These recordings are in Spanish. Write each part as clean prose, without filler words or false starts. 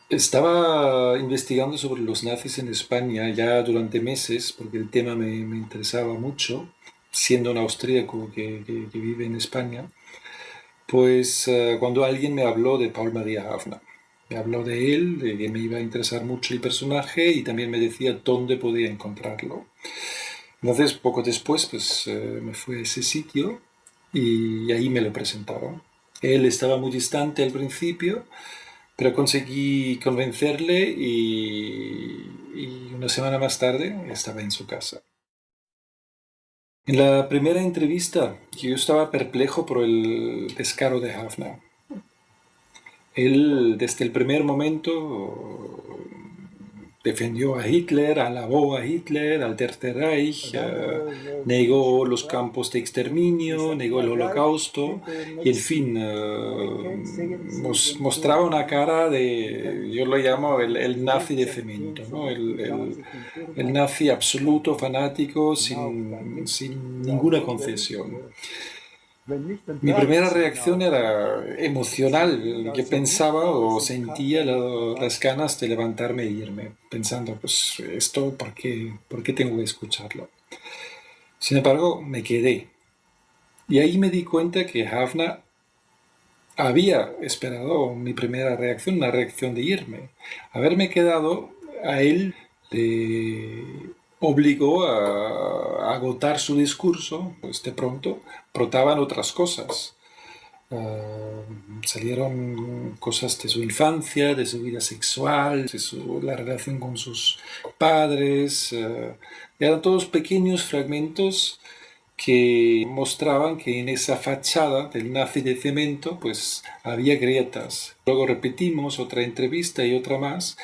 Estaba investigando sobre los nazis en España ya durante meses, porque el tema me interesaba mucho, siendo un austríaco que vive en España. Pues cuando alguien me habló de Paul Maria Hafner, me habló de él, de que me iba a interesar mucho el personaje y también me decía dónde podía encontrarlo. Entonces, poco después, pues me fui a ese sitio y ahí me lo presentaron. Él estaba muy distante al principio, pero conseguí convencerle y una semana más tarde estaba en su casa. En la primera entrevista yo estaba perplejo por el descaro de Hafner. Él desde el primer momento defendió a Hitler, alabó a Hitler, al Tercer Reich, negó los campos de exterminio, negó el holocausto y, en fin, nos mostraba una cara de, yo lo llamo el nazi de cemento, ¿no? El nazi absoluto, fanático, sin ninguna concesión. Mi primera reacción era emocional. Yo pensaba o sentía las ganas de levantarme e irme, pensando, pues esto, por qué tengo que escucharlo? Sin embargo, me quedé. Y ahí me di cuenta que Hafner había esperado mi primera reacción, una reacción de irme. Haberme quedado a él le obligó a agotar su discurso, pues de pronto brotaban otras cosas. Uh, Salieron cosas de su infancia, de su vida sexual, la relación con sus padres. Eran todos pequeños fragmentos que mostraban que en esa fachada del nazi de cemento pues había grietas. Luego repetimos otra entrevista y otra más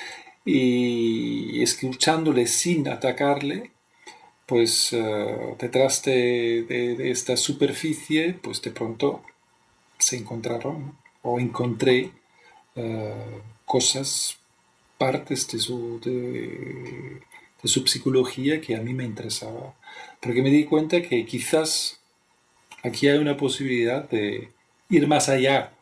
y escuchándole sin atacarle, pues detrás de esta superficie pues de pronto se encontraron o encontré cosas, partes de su psicología que a mí me interesaba. Porque me di cuenta que quizás aquí hay una posibilidad de ir más allá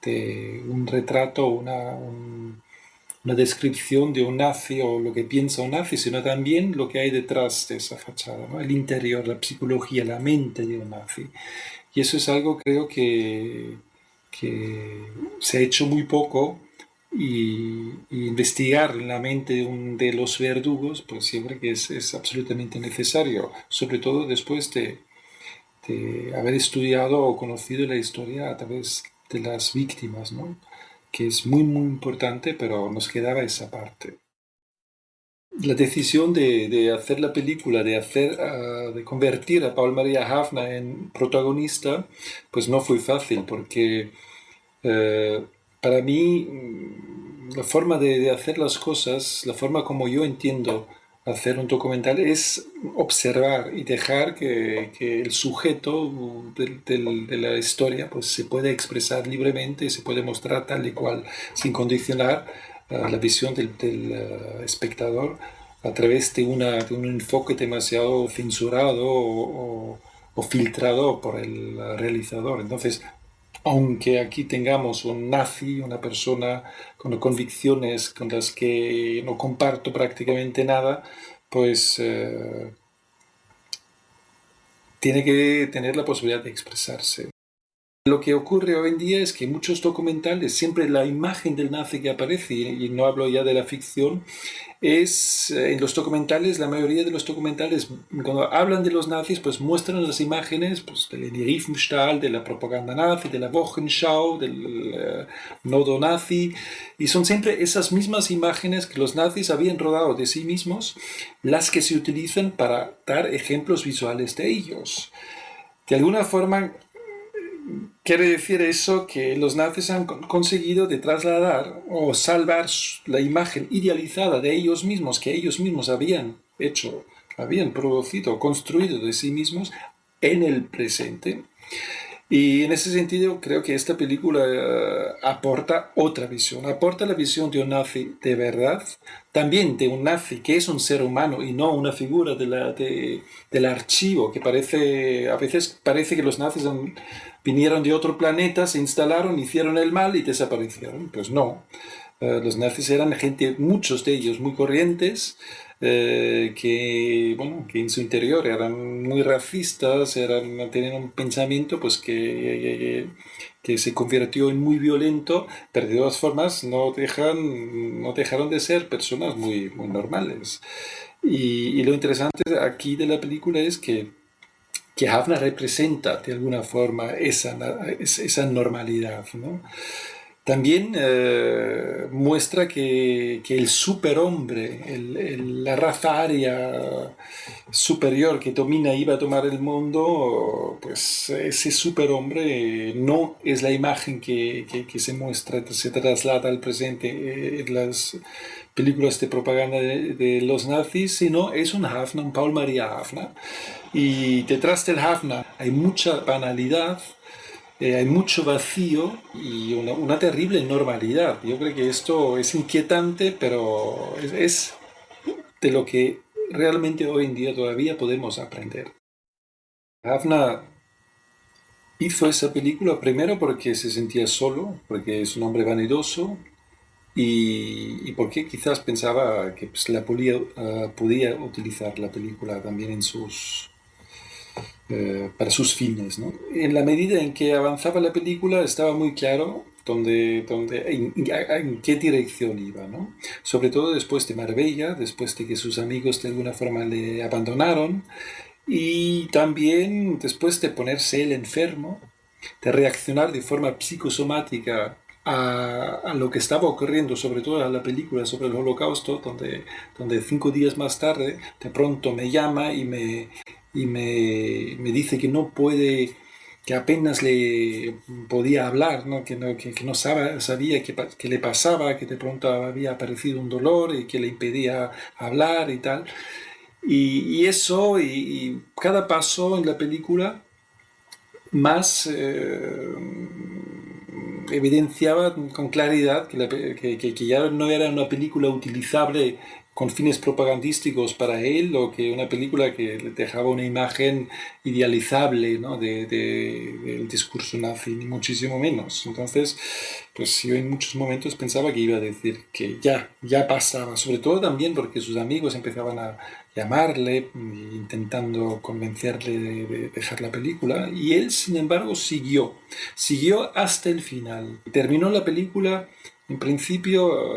de un retrato, una descripción de un nazi o lo que piensa un nazi, sino también lo que hay detrás de esa fachada, ¿no? El interior, la psicología, la mente de un nazi. Y eso es algo creo que se ha hecho muy poco y investigar en la mente de los verdugos, pues siempre que es absolutamente necesario, sobre todo después de haber estudiado o conocido la historia a través de las víctimas, ¿no? Que es muy, muy importante, pero nos quedaba esa parte. La decisión de hacer la película, de convertir a Paul Maria Hafner en protagonista, pues no fue fácil, porque eh, para mí la forma de hacer las cosas, la forma como yo entiendo hacer un documental es observar y dejar que el sujeto de la historia pues, se pueda expresar libremente, se puede mostrar tal y cual, sin condicionar la visión del espectador a través de un enfoque demasiado censurado o filtrado por el realizador. Entonces, aunque aquí tengamos un nazi, una persona con convicciones con las que no comparto prácticamente nada, pues tiene que tener la posibilidad de expresarse. Lo que ocurre hoy en día es que muchos documentales, siempre la imagen del nazi que aparece, y no hablo ya de la ficción, es en los documentales, la mayoría de los documentales, cuando hablan de los nazis, pues muestran las imágenes pues, del Riefenstahl, de la propaganda nazi, de la Wochenschau, del nodo nazi, y son siempre esas mismas imágenes que los nazis habían rodado de sí mismos, las que se utilizan para dar ejemplos visuales de ellos. De alguna forma, quiere decir eso que los nazis han conseguido de trasladar o salvar la imagen idealizada de ellos mismos, que ellos mismos habían hecho, habían producido, construido de sí mismos en el presente. Y en ese sentido creo que esta película aporta otra visión, aporta la visión de un nazi de verdad, también de un nazi que es un ser humano y no una figura del archivo, que parece, a veces parece que los nazis vinieron de otro planeta, se instalaron, hicieron el mal y desaparecieron. Pues no, Los nazis eran gente, muchos de ellos muy corrientes, que, bueno, que en su interior eran muy racistas, tenían un pensamiento pues, que se convirtió en muy violento, pero de todas formas no dejaron de ser personas muy normales. Y lo interesante aquí de la película es que Hafner representa de alguna forma esa normalidad, ¿no? También muestra que el superhombre, la raza aria superior que domina y va a tomar el mundo, pues ese superhombre no es la imagen que se muestra, se traslada al presente en las películas de propaganda de los nazis, sino es un Hafner, un Paul Maria Hafner. Y detrás del Hafner hay mucha banalidad, hay mucho vacío y una terrible normalidad. Yo creo que esto es inquietante, pero es de lo que realmente hoy en día todavía podemos aprender. Hafner hizo esa película primero porque se sentía solo, porque es un hombre vanidoso y porque quizás pensaba que pues, podía utilizar la película también para sus fines, ¿no? En la medida en que avanzaba la película estaba muy claro en qué dirección iba, ¿no? Sobre todo después de Marbella, después de que sus amigos de alguna forma le abandonaron y también después de ponerse él enfermo, de reaccionar de forma psicosomática a lo que estaba ocurriendo, sobre todo a la película sobre el Holocausto, donde 5 días más tarde de pronto me llama me dice que no puede, que apenas le podía hablar, ¿no? Que no sabía qué le pasaba, que de pronto había aparecido un dolor y que le impedía hablar y tal. Y eso, y cada paso en la película más evidenciaba con claridad que ya no era una película utilizable con fines propagandísticos para él o que una película que le dejaba una imagen idealizable, ¿no? del discurso nazi, ni muchísimo menos. Entonces, pues yo en muchos momentos pensaba que iba a decir que ya pasaba, sobre todo también porque sus amigos empezaban a llamarle, intentando convencerle de dejar la película, y él, sin embargo, siguió hasta el final. Terminó la película, en principio,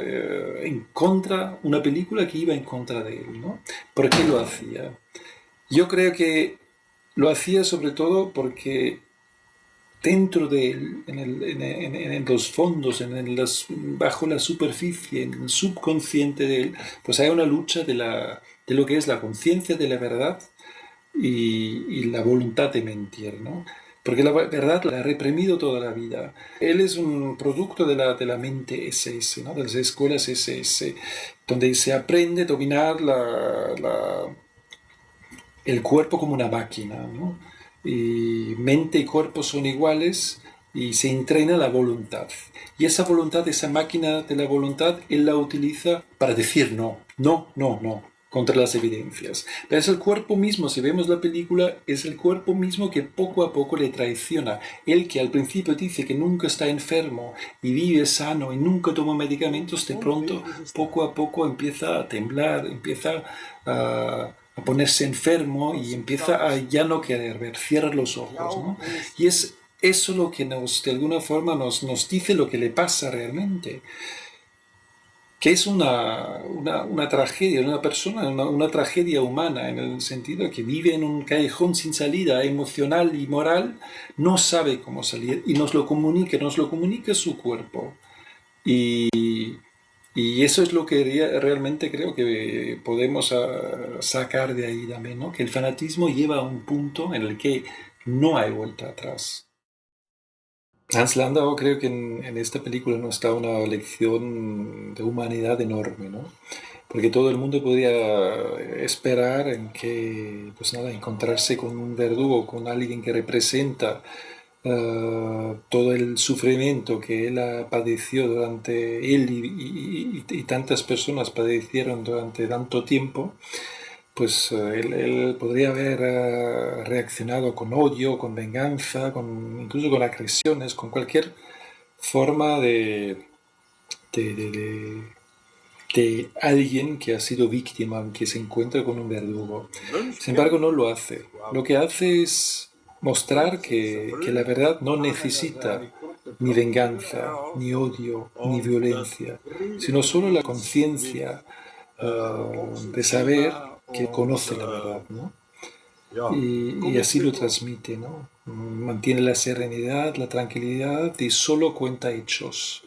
una película que iba en contra de él, ¿no? ¿Por qué lo hacía? Yo creo que lo hacía sobre todo porque dentro de él, en los fondos, bajo la superficie, en el subconsciente de él, pues hay una lucha de lo que es la conciencia de la verdad y la voluntad de mentir, ¿no? Porque la verdad la ha reprimido toda la vida. Él es un producto de la mente SS, ¿no? De las escuelas SS, donde se aprende a dominar el cuerpo como una máquina, ¿no? Y mente y cuerpo son iguales y se entrena la voluntad. Y esa voluntad, esa máquina de la voluntad, él la utiliza para decir no, contra las evidencias. Pero es el cuerpo mismo, si vemos la película, es el cuerpo mismo que poco a poco le traiciona. Él que al principio dice que nunca está enfermo y vive sano y nunca toma medicamentos, de pronto, poco a poco empieza a temblar, empieza a ponerse enfermo y empieza a ya no querer ver, cierra los ojos, ¿no? Y es eso lo que de alguna forma nos dice lo que le pasa realmente, que es una tragedia, una persona, una tragedia humana, en el sentido de que vive en un callejón sin salida emocional y moral, no sabe cómo salir y nos lo comunica su cuerpo. Y, y eso es lo que realmente creo que podemos sacar de ahí también, ¿no? Que el fanatismo lleva a un punto en el que no hay vuelta atrás. Hans Landau creo que en esta película nos da una lección de humanidad enorme, ¿no? Porque todo el mundo podía esperar en que, pues nada, encontrarse con un verdugo, con alguien que representa todo el sufrimiento que él padeció durante él y tantas personas padecieron durante tanto tiempo, pues él podría haber reaccionado con odio, con venganza, incluso con agresiones, con cualquier forma de, de- de- de alguien que ha sido víctima, que se encuentra con un verdugo. Sin embargo, no lo hace. Lo que hace es mostrar que la verdad no necesita ni venganza, ni odio, ni violencia, sino solo la conciencia de saber que conoce la verdad, ¿no? Y así lo transmite, ¿no? Mantiene la serenidad, la tranquilidad y solo cuenta hechos.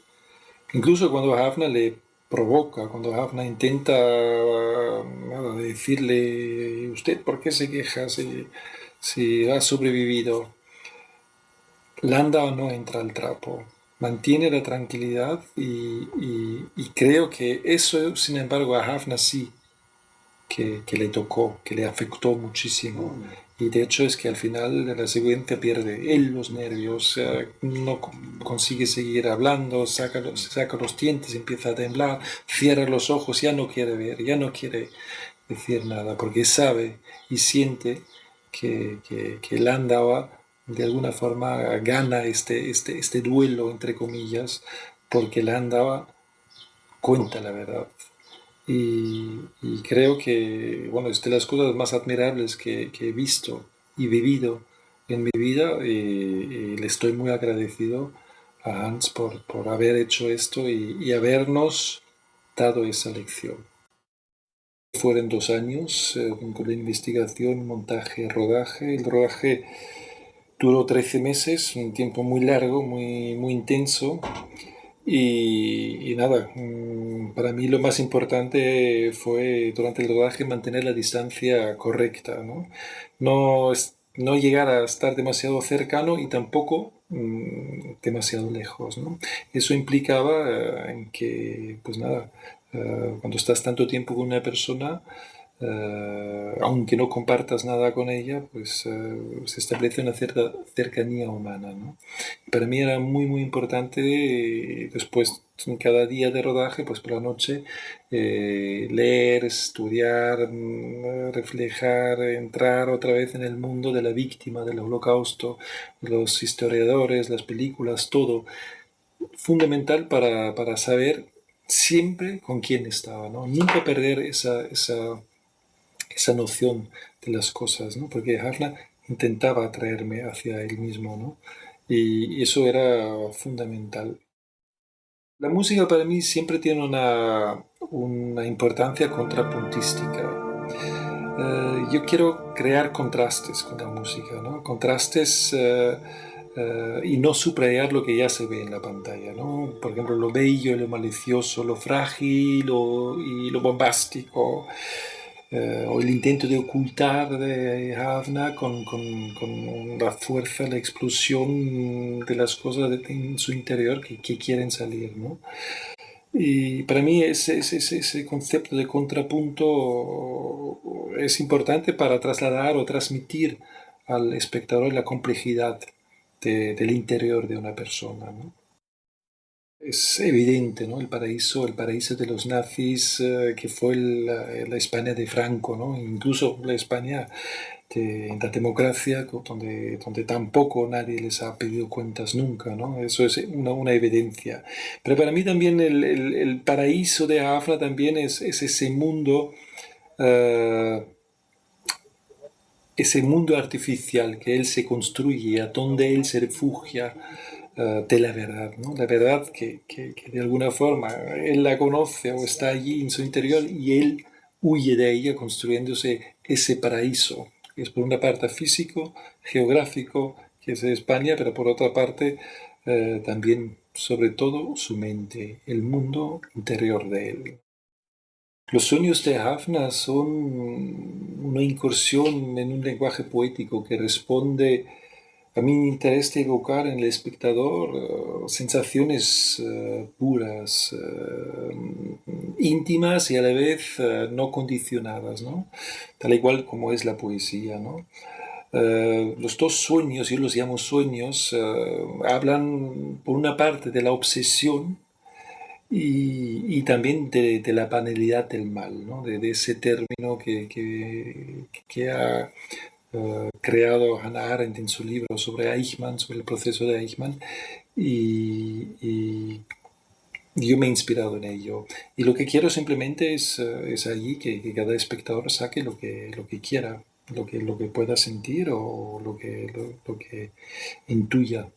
Incluso cuando Hafna le provoca, cuando Hafna intenta nada, decirle, ¿usted por qué se queja si ha sobrevivido? Landau no entra al trapo, mantiene la tranquilidad y creo que eso, sin embargo, a Hafna sí que le tocó, que le afectó muchísimo. Y de hecho es que al final de la secuencia pierde él los nervios, no consigue seguir hablando, saca los dientes, empieza a temblar, cierra los ojos, ya no quiere ver, ya no quiere decir nada, porque sabe y siente que Landau de alguna forma gana este duelo, entre comillas, porque Landau cuenta la verdad. Y creo que, bueno, es de las cosas más admirables que he visto y vivido en mi vida y le estoy muy agradecido a Hans por haber hecho esto y habernos dado esa lección. Fueron 2 años con la investigación, montaje, rodaje. El rodaje duró 13 meses, un tiempo muy largo, muy intenso. Y nada, para mí lo más importante fue durante el rodaje mantener la distancia correcta, ¿no? No llegar a estar demasiado cercano y tampoco demasiado lejos, ¿no? Eso implicaba en que, pues nada, cuando estás tanto tiempo con una persona, aunque no compartas nada con ella, pues se establece una cierta cercanía humana, ¿no? Para mí era muy importante después, cada día de rodaje, pues por la noche, leer, estudiar, reflejar, entrar otra vez en el mundo de la víctima del holocausto, los historiadores, las películas, todo. Fundamental para saber siempre con quién estaba, ¿no? Nunca perder esa noción de las cosas, ¿no? Porque Hafner intentaba atraerme hacia él mismo, ¿no? Y eso era fundamental. La música para mí siempre tiene una importancia contrapuntística. Yo quiero crear contrastes con la música, ¿no? Contrastes y no subrayar lo que ya se ve en la pantalla, ¿no? Por ejemplo, lo bello, lo malicioso, lo frágil y lo bombástico, o el intento de ocultar de Havna con la fuerza, la explosión de las cosas en su interior que quieren salir, ¿no? Y para mí ese concepto de contrapunto es importante para trasladar o transmitir al espectador la complejidad del interior de una persona, ¿no? Es evidente, ¿no? El paraíso de los nazis, que fue la España de Franco, ¿no? Incluso la España en la democracia, donde tampoco nadie les ha pedido cuentas nunca, ¿no? Eso es una evidencia. Pero para mí también el paraíso de Afra también es eh, ese mundo artificial que él se construye, a donde él se refugia de la verdad, ¿no? La verdad que de alguna forma él la conoce o está allí en su interior y él huye de ella construyéndose ese paraíso, que es por una parte físico, geográfico, que es España, pero por otra parte también, sobre todo, su mente, el mundo interior de él. Los sueños de Hafna son una incursión en un lenguaje poético que responde a mi interés de evocar en el espectador sensaciones puras, íntimas y a la vez no condicionadas, ¿no? Tal igual como es la poesía, ¿no? Los dos sueños, yo los llamo sueños, hablan por una parte de la obsesión y también de la banalidad del mal, ¿no? De ese término que ha creado Hannah Arendt en su libro sobre Eichmann, sobre el proceso de Eichmann, y Yo me he inspirado en ello. Y lo que quiero simplemente es allí que cada espectador saque lo que quiera, lo que pueda sentir o lo que intuya.